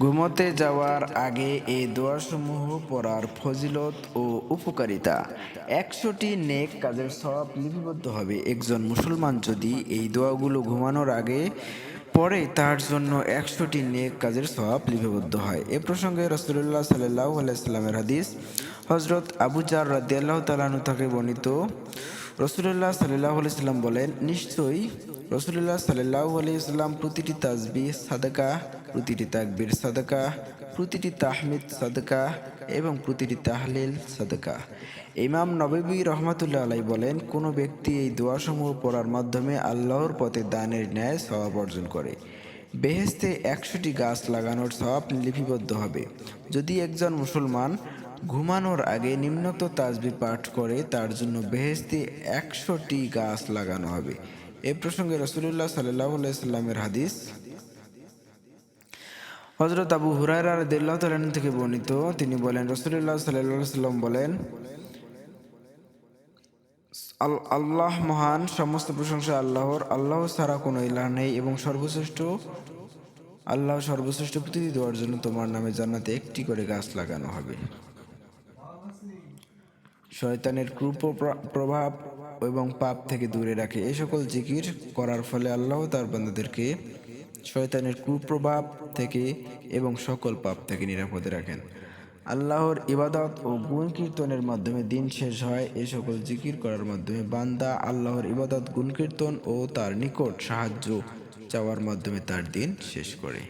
ঘুমোতে যাওয়ার আগে এই দোয়াসমূহ পড়ার ফজিলত ও উপকারিতা। ১০০টি নেক কাজের সওয়াব লিপিবদ্ধ হবে। একজন মুসলমান যদি এই দোয়াগুলো ঘুমানোর আগে পড়ে তার জন্য ১০০টি নেক কাজের সওয়াব লিপিবদ্ধ হয়। এ প্রসঙ্গে রাসূলুল্লাহ সাল্লাল্লাহু আলাইহি সাল্লামের হাদিস। হযরত আবু যার রাদিয়াল্লাহু তাআলা আনহু থেকে বর্ণিত, রাসূলুল্লাহ সাল্লাল্লাহু আলাইহি সাল্লাম বলেন, নিশ্চয়ই রাসূলুল্লাহ সাল্লাল্লাহু আলাইহি সাল্লাম প্রতিটি তাসবিহ সাদাকা, প্রতিটি তাকবীর সাদাকা, প্রতিটি তাহমিদ সাদাকা এবং প্রতিটি তাহলিল সাদাকা। ইমাম নববী রহমাতুল্লাহ আলাইহি বলেন, কোনো ব্যক্তি এই দোয়াসমূহ পড়ার মাধ্যমে আল্লাহর পথে দানের ন্যায় সওয়াব অর্জন করে বেহেশতে ১০০টি গাছ লাগানোর সওয়াব লিপিবদ্ধ হবে। যদি একজন মুসলমান ঘুমানোর আগে নিম্নোক্ত তাসবিহ পাঠ করে তার জন্য বেহেশতে ১০০টি গাছ লাগানো হবে। এ প্রসঙ্গে রাসূলুল্লাহ সাল্লাল্লাহু আলাইহি সাল্লামের হাদিস। হযরত আবু হুরায়রা রাদিয়াল্লাহু তাআলা আনহু থেকে বর্ণিত, তিনি বলেন, রাসূলুল্লাহ সাল্লাল্লাহু আলাইহি সাল্লাম বলেন, আল্লাহ মহান, সমস্ত প্রশংসা আল্লাহর। আল্লাহ ছাড়া কোনো ইলাহ নেই এবং আল্লাহ সর্বশ্রেষ্ঠ। প্রতিটি দোয়ার জন্য তোমার নামে জান্নাতে একটি করে গাছ লাগানো হবে। শয়তানের কুপ্রভাব এবং পাপ থেকে দূরে রাখে। এই সকল জিকির করার ফলে আল্লাহ তার বান্দাদেরকে শয়তানের কুপ্রভাব থেকে এবং সকল পাপ থেকে নিরাপদে রাখেন। আল্লাহর ইবাদত ও গুণ কীর্তনের মাধ্যমে দিন শেষ হয়। এই সকল জিকির করার মাধ্যমে বান্দা আল্লাহর ইবাদত, গুণ কীর্তন ও তার নিকট সাহায্য চাওয়ার মাধ্যমে তার দিন শেষ করে।